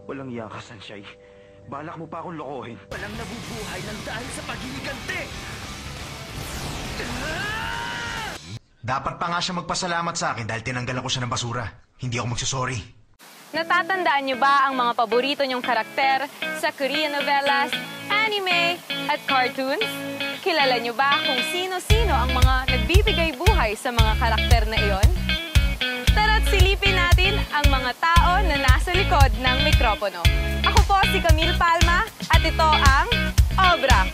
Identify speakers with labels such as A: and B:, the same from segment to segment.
A: Walang iya ka, Sanshay. Balak mo pa akong lokohin.
B: Walang nabubuhay ng dahil sa paghihiganti!
C: Dapat pa nga siya magpasalamat sa akin dahil tinanggalan ko siya ng basura. Hindi ako magsusorry.
D: Natatandaan niyo ba ang mga paborito niyong karakter sa Korean novelas, anime, at cartoons? Kilala niyo ba kung sino-sino ang mga nagbibigay buhay sa mga karakter na iyon? Tara't silipin natin ang mga tao na nasa likod ng mikropono. Ako po si Camille Palma at ito ang Obra.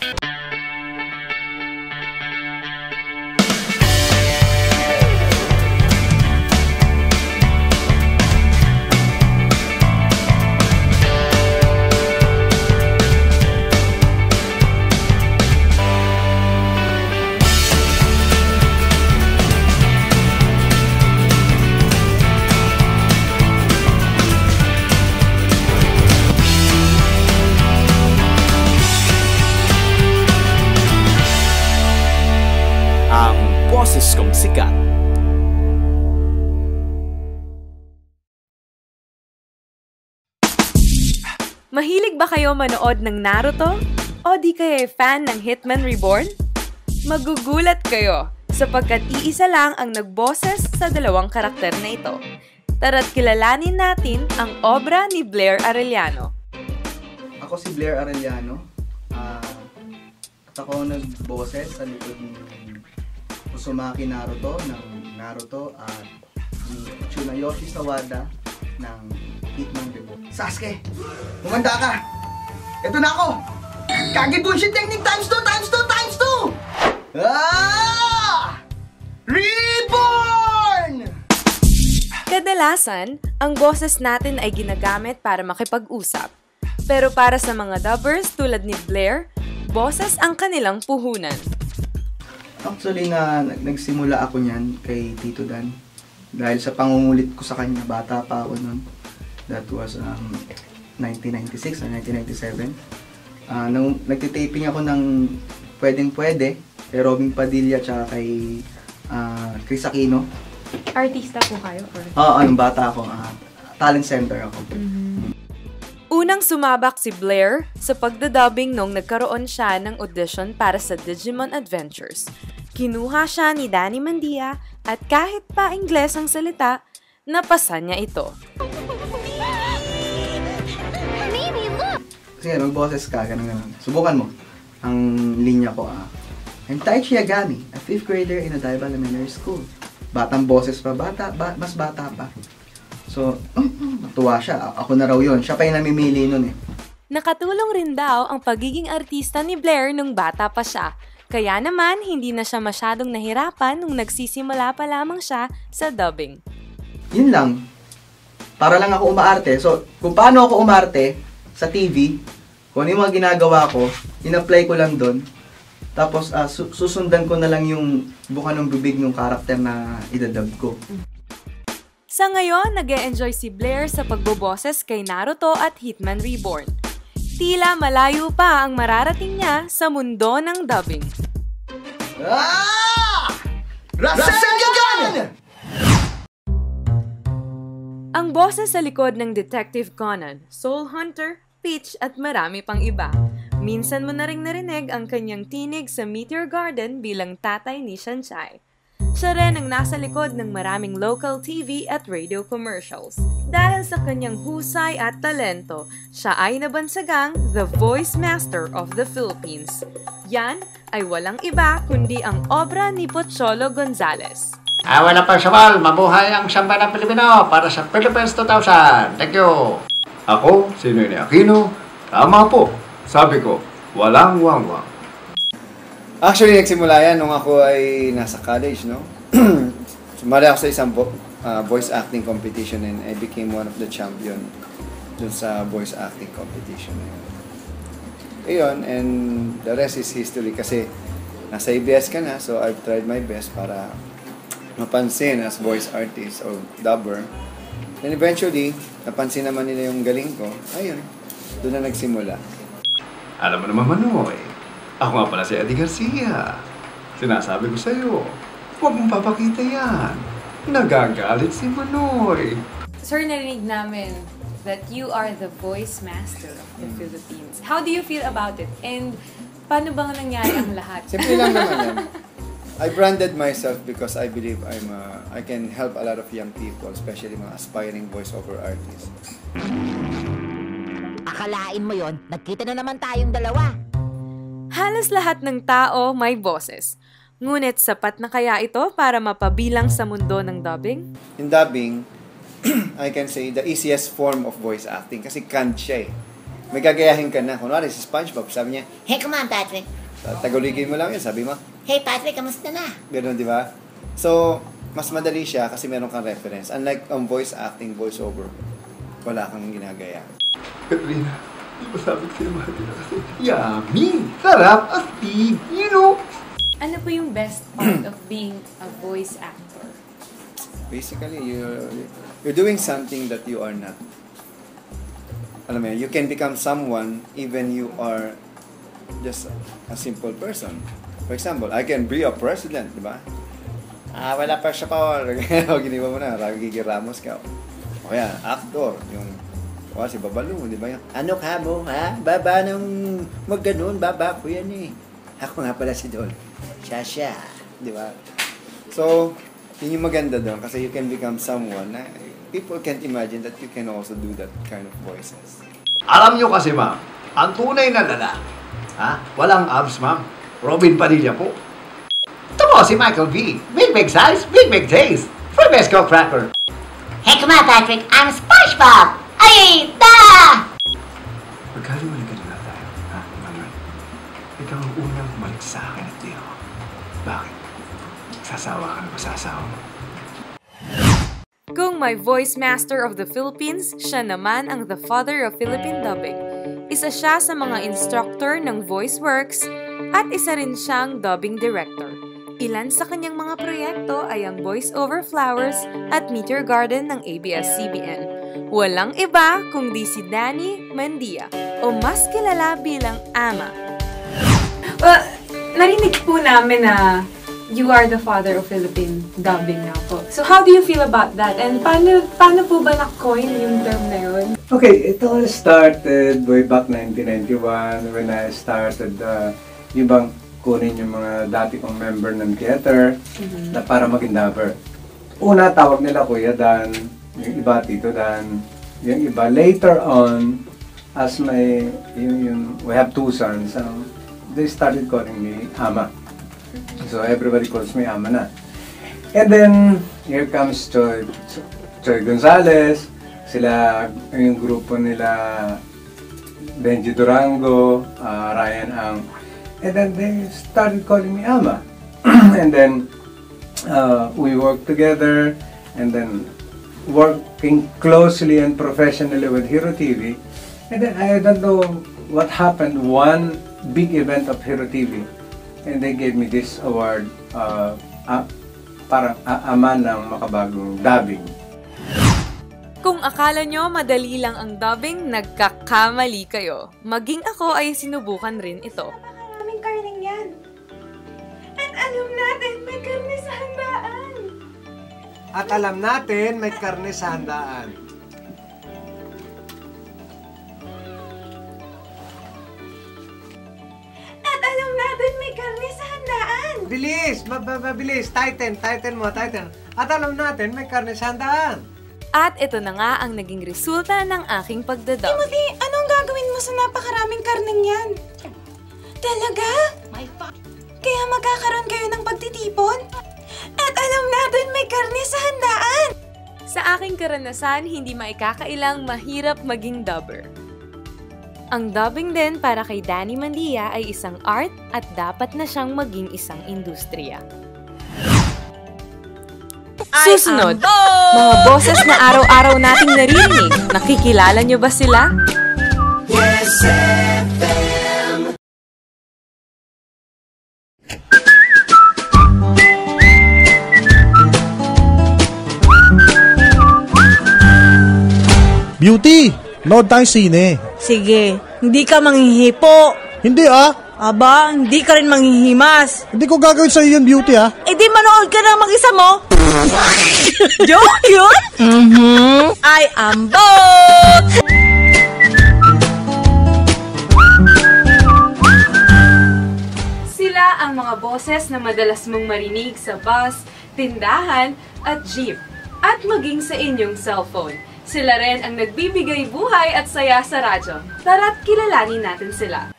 B: Boses kong sikat.
D: Mahilig ba kayo manood ng Naruto? O di kayo fan ng Hitman Reborn? Magugulat kayo sapagkat iisa lang ang nagboses sa dalawang karakter na ito. Tara't kilalanin natin ang obra ni Blair Arellano.
E: Ako si Blair Arellano. At ako nagboses sa likod ni Uzumaki Naruto ng Naruto at ni Tsunayoshi Sawada ng Hitman Reborn. Sasuke! Humanda ka! Ito na ako! Kage bullshit technique times 2 times 2 times 2! Ah! Reborn!
D: Kadalasan, ang boses natin ay ginagamit para makipag-usap. Pero para sa mga dubbers tulad ni Blair, boses ang kanilang puhunan.
E: Actually, nagsimula ako niyan kay Tito Dan. Dahil sa pangungulit ko sa kanya, bata pa ako noon. That was 1996 or 1997. Nung nagtitaping ako ng Pwedeng-Pwede, kay Robin Padilla at kay Chris Aquino.
D: Artista po kayo?
E: Nung bata ako. Talent center ako.
D: Unang sumabak si Blair sa pagdadubbing nung nagkaroon siya ng audition para sa Digimon Adventures. Kinuha siya ni Danny Mandia at kahit pa Ingles ang salita, napasa niya ito.
E: Sige, magboses ka, ganun. Subukan mo. Ang linya ko, I'm Taichi Yagami, a 5th grader in Odaiba Elementary School. Batang boses pa, mas bata pa. So, natuwa siya. Ako na raw yun. Siya pa yung namimili nun eh.
D: Nakatulong rin daw ang pagiging artista ni Blair nung bata pa siya. Kaya naman, hindi na siya masyadong nahirapan nung nagsisimula pa lamang siya sa dubbing.
E: Yun lang. Para lang ako umaarte. So, kung paano ako umarte sa TV, kung ano yung mga ginagawa ko, in-apply ko lang doon. Tapos, susundan ko na lang yung buka ng bibig ng karakter na idadub ko.
D: Sa ngayon, nag-e-enjoy si Blair sa pagboboses kay Naruto at Hitman Reborn. Tila malayo pa ang mararating niya sa mundo ng dubbing.
E: Rasengan!
D: Ang boses sa likod ng Detective Conan, Soul Hunter, Peach at marami pang iba. Minsan mo na ring narinig ang kanyang tinig sa Meteor Garden bilang tatay ni Sanshay. Siya rin ang nasa likod ng maraming local TV at radio commercials. Dahil sa kanyang husay at talento, siya ay nabansagang the voice master of the Philippines. Yan ay walang iba kundi ang obra ni Pocholo Gonzales.
F: Walang pagsabal, mabuhay ang samba ng Pilipino para sa Philippines 2000. Thank you!
G: Ako, si Noy Aquino. Tama po. Sabi ko, walang wangwang.
H: Actually, nagsimula yan nung ako ay nasa college, no? Sumali ako sa isang voice acting competition and I became one of the champion dun sa voice acting competition. Ayun, and the rest is history kasi nasa ABS ka na, so I've tried my best para mapansin as voice artist or dubber. And eventually, napansin naman nila yung galing ko. Ayun, doon na nagsimula.
G: Alam mo naman, Manoy. Ako nga pala si Eddie Garcia. Sinasabi ko sa'yo, huwag mong papakita yan. Nagagalit si Manoy.
D: Sir, narinig namin that you are the voice master of the Philippines. How do you feel about it? And paano bang nangyari ang lahat?
H: Simple lang naman yan. I branded myself because I believe I can help a lot of young people, especially mga aspiring voiceover artists.
I: Akalain mo yon, nagkita na naman tayong dalawa.
D: Halos lahat ng tao may boses. Ngunit sapat na kaya ito para mapabilang sa mundo ng dubbing?
H: In dubbing, I can say the easiest form of voice acting kasi canned siya eh. May gagayahin ka na. Kunwari si SpongeBob, sabi niya,
I: Hey, come on, Patrick.
H: Taguligin mo lang yun, sabi mo,
I: Hey, Patrick, kamusta na?
H: gano'n, di ba? So, mas madali siya kasi meron kang reference. Unlike voice acting, voiceover, wala kang ginagaya.
G: Katrina, di ba sabi ko sa'yo, mahal kita kasi yummy, sarap, astig, you know.
D: Ano po yung best part of being a voice actor?
H: Basically, you're doing something that you are not. Alam mo yun, you can become someone even you are just a simple person. For example, I can be a president, di ba? Wala pa siya power. Giniwa mo na, Gigi Ramos ka. O yan, actor, yung si Babalu, di ba yan? Ano ka mo, ha? Baba nang magganon, baba ko yan eh. Ako nga pala si Don. Siya, di ba? So, yun yung maganda doon kasi you can become someone na people can't imagine that you can also do that kind of voices.
F: Alam nyo kasi, ma'am, ang tunay na lalaki, walang abs, ma'am. Robin Padilla po. Ito mo si Michael V. Big size, big taste. For the best coke cracker.
I: Hey, come on, Patrick. I'm SpongeBob. Ay, da!
G: Magkaliwalik ka na tayo, ha, Manuel? Ikaw ang unang bumalik sa akin at di ako. Bakit? Sasawa ka na ba sa asawa mo?
D: Kung may voice master of the Philippines, siya naman ang the father of Philippine dubbing. Isa siya sa mga instructor ng VoiceWorks at isa rin siyang dubbing director. Ilan sa kanyang mga proyekto ay ang Voice Over Flowers at Meteor Garden ng ABS-CBN. Walang iba kundi si Danny Mandia o mas kilala bilang Ama. Well, narinig po namin na you are the father of Philippine dubbing na po. So how do you feel about that? And paano po ba na-coin yung term na yun?
J: Okay, it all started way back 1991 when I started yung bang kunin yung mga dati kong member ng theater na para maging dubber. Una, tawag nila Kuya Dan, yung iba Tito Dan, yung iba. Later on, as we have two sons, they started calling me Ama. So everybody calls me Ama na. And then, here comes Choy Gonzalez, sila, yung grupo nila, Benji Durango, Ryan Ang. And then they started calling me Ama. And then we worked together and then working closely and professionally with Hero TV. And then I don't know what happened, one big event of Hero TV. And they gave me this award, parang Ama ng makabagong dubbing.
D: Kung akala nyo madali lang ang dubbing, nagkakamali kayo. Maging ako ay sinubukan rin ito. Kaming karning yan. At alam natin, may karne sa handaan.
K: At alam natin, may karne sa handaan.
D: At alam natin, may karne sa handaan.
K: Bilis! Mabilis! Tighten mo, tighten. At alam natin, may karne sa handaan.
D: At ito na nga ang naging resulta ng aking pagdadub.
L: Timothy, anong gagawin mo sa napakaraming karneng yan? Talaga? Kaya magkakaroon kayo ng pagtitipon? At alam natin may karne sa handaan!
D: Sa aking karanasan, hindi maikakailang mahirap maging dubber. Ang dubbing din para kay Danny Mandia ay isang art at dapat na siyang maging isang industriya. Susunod, mga boses na araw-araw nating naririnig. Nakikilala niyo ba sila?
B: Yes, FM.
M: Beauty! Load tayo sine.
N: Sige, hindi ka manghihipo.
M: Hindi Aba, hindi ka rin manghihimas.
N: Hindi ko gagawin sa'yo yun, Beauty, ha?
M: Eh di manood ka ng mag-isa mo. Joke yun? I am both!
D: Sila ang mga boses na madalas mong marinig sa bus, tindahan, at jeep. At maging sa inyong cellphone. Sila rin ang nagbibigay buhay at saya sa radyo. Tara't kilalanin natin sila.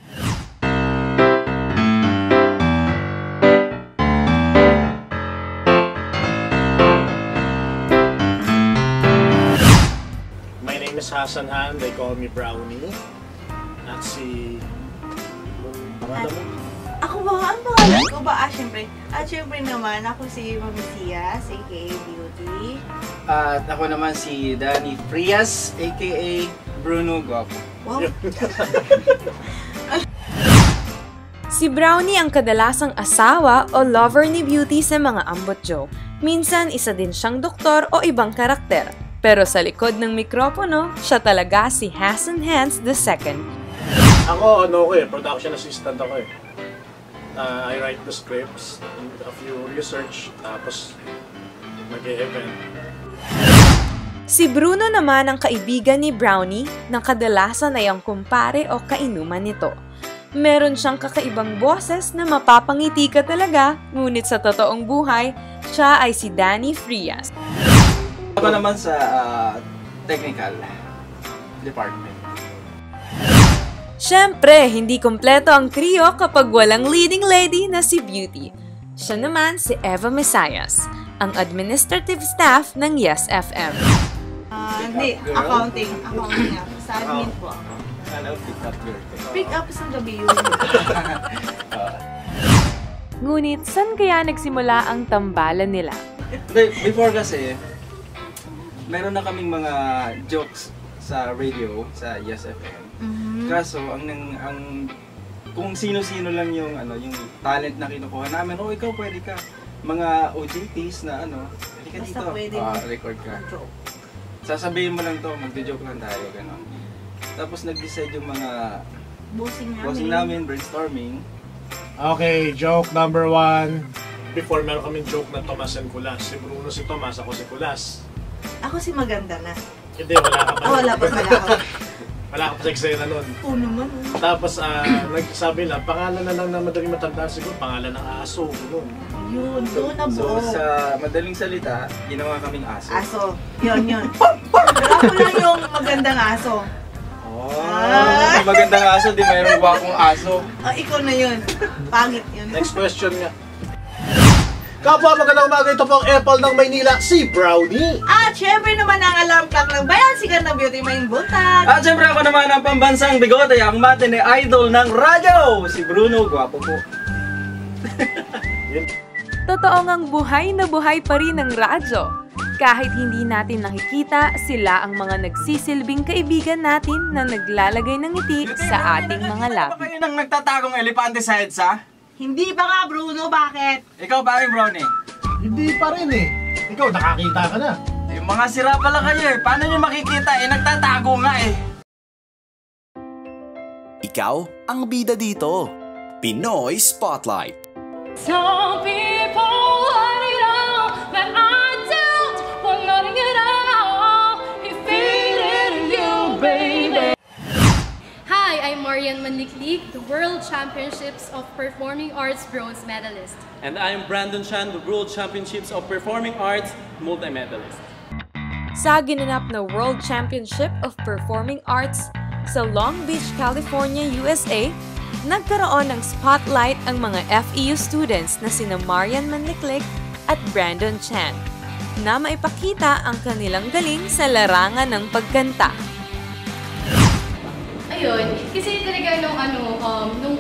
O: My name is Hassan Han. They call me Brownie. At si... Ano mo?
P: Ako ba? Ang pangalan ko ba? Siyempre naman, ako si Mami Cias, a.k.a. Beauty.
Q: At ako naman si Danny Frias, a.k.a. Bruno Guapo.
P: Wow.
D: Si Brownie ang kadalasang asawa o lover ni Beauty sa mga ambot joke. Minsan, isa din siyang doktor o ibang karakter. Pero sa likod ng mikropono, siya talaga si Hassan Hans II.
O: Ako, production assistant ako eh. I write the scripts, a few research, tapos mag-e-event.
D: Si Bruno naman ang kaibigan ni Brownie na kadalasan ay ang kumpare o kainuman nito. Meron siyang kakaibang boses na mapapangiti ka talaga, ngunit sa totoong buhay, siya ay si Danny Frias.
Q: Ako naman sa technical department.
D: Siyempre, hindi kompleto ang trio kapag walang leading lady na si Beauty. Siya naman si Eva Mesayas, ang administrative staff ng Yes FM.
P: Hindi, accounting ako. Sa admin po ako. Pick up sa gabi yun.
D: Ngunit, saan kaya nagsimula ang tambalan nila?
Q: Before kasi, meron na kaming mga jokes sa radio, sa Yes FM. Kaso, kung sino-sino lang yung talent na kinukuha namin, ikaw pwede ka. Mga OJTs na halika dito, record ka. Sasabihin mo lang to, magjo-joke lang tayo, gano'n. Tapos nag-decide yung mga bossing namin, brainstorming.
O: Okay, joke number 1. Before meron kaming joke na Tomas and Kulas. Si Bruno si Tomas, ako si Kulas.
P: Ako si maganda na.
O: Hindi, wala ka pa.
P: Wala pa.
O: Wala ka pa sa eksena nun.
P: Oo naman.
O: Tapos, nagsabi lang, pangalan na lang na madaling matandaan siguro, pangalan ng aso. Nun.
P: Yun, doon na buo.
Q: So, sa madaling salita, ginawa kaming aso.
P: Aso. Yun. Pero ako lang yung magandang aso.
Q: Magandang aso, di mayroong wakong aso.
P: Ikaw na yun. Pangit yun.
O: Next question nga. Kapwa magandang umaga, ito po ang Apple ng Maynila, si Brownie.
P: At syempre naman ang alarm clock ng bayan, sikat na beauty main buntag.
Q: At syempre ako naman ang pambansang bigote, ang matine idol ng radyo, si Bruno Guapo po.
D: Totoo ngang buhay na buhay pa rin ang radyo. Kahit hindi natin nakikita, sila ang mga nagsisilbing kaibigan natin na naglalagay ng ngiti sa ating mga labi.
Q: Kayo nang nagtatagong elepante sa EDSA?
P: Hindi pa nga, Bruno, bakit?
Q: Ikaw ba Brownie?
O: Hindi pa rin eh. Ikaw, nakakita ka na.
Q: Yung mga sira pala kayo eh. Paano nyo makikita eh? Nagtatago nga eh.
B: Ikaw ang bida dito. Pinoy Spotlight.
R: Some people want it all, but I don't want nothing at all. It faded in you, baby.
S: Hi, I'm Marian Manliklik, the World Championships of Performing Arts bronze medalist.
T: And I'm Brandon Chan, the World Championships of Performing Arts multi-medalist.
D: Sa ginanap na World Championship of Performing Arts sa Long Beach, California, USA, nagkaroon ng spotlight ang mga FEU students na sina Marian Manliklik at Brandon Chan na maipakita ang kanilang galing sa larangan ng pagkanta.
S: Ayun, kasi talaga nung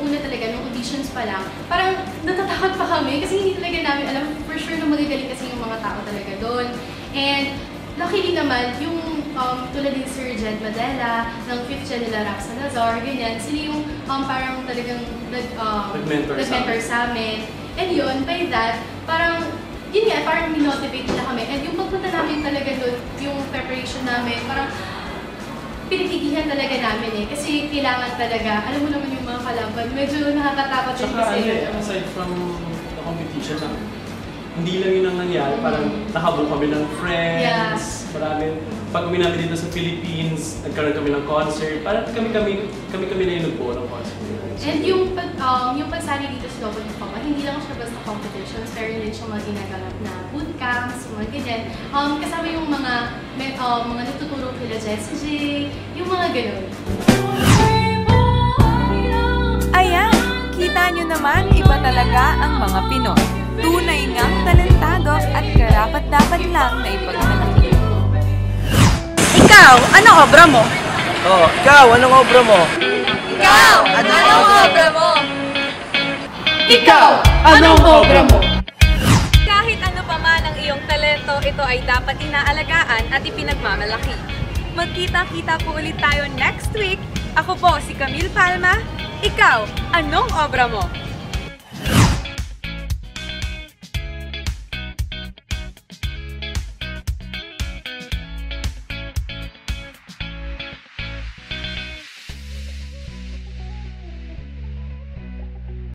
S: una talaga, nung auditions pa lang, parang natatakot pa kami kasi hindi talaga namin alam for sure na magagaling kasi yung mga tao talaga doon. And luckily naman, yung tulad din Sir Jed Madela, ng 5th gen nila Raxa Nazar, ganyan, sila yung parang talagang nag-mentor sa amin. And yun, by that, parang, yun nga, parang minotivate nila kami. And yung pagpunta namin talaga doon, yung preparation namin, parang, pinagtigihan talaga namin eh. Kasi kailangan talaga, alam mo naman yung mga kalaban, medyo nakakatakot din
T: Tsaka
S: kasi.
T: aside from the competition namin, hindi lang yun ang nangyari, parang nakabuo kami ng friends, marami. Pag uwi namin dito sa Philippines, nagkaroon kami ng concert, parang kami na yung nagbuo ng concert.
S: And yung pagsali dito sa Lobo ng Papa, hindi lang siya basta competitions, pero din siya mga ginaganap na bootcamps, mga ganyan. Kasama yung mga natuturo kila Jessie J, yung mga ganun.
D: Ayan, kita nyo naman, iba talaga ang mga Pinoy. Tunay ngang talentado at karapat-dapat lang na ipagmalaki.
M: Ikaw, anong obra mo?
U: Oh, ikaw, anong obra mo?
M: Ikaw, anong obra mo?
U: Ikaw, anong obra mo?
D: Kahit ano pa man ang iyong talento, ito ay dapat inaalagaan at ipinagmamalaki. Magkita-kita po ulit tayo next week. Ako po si Camille Palma. Ikaw, anong obra mo?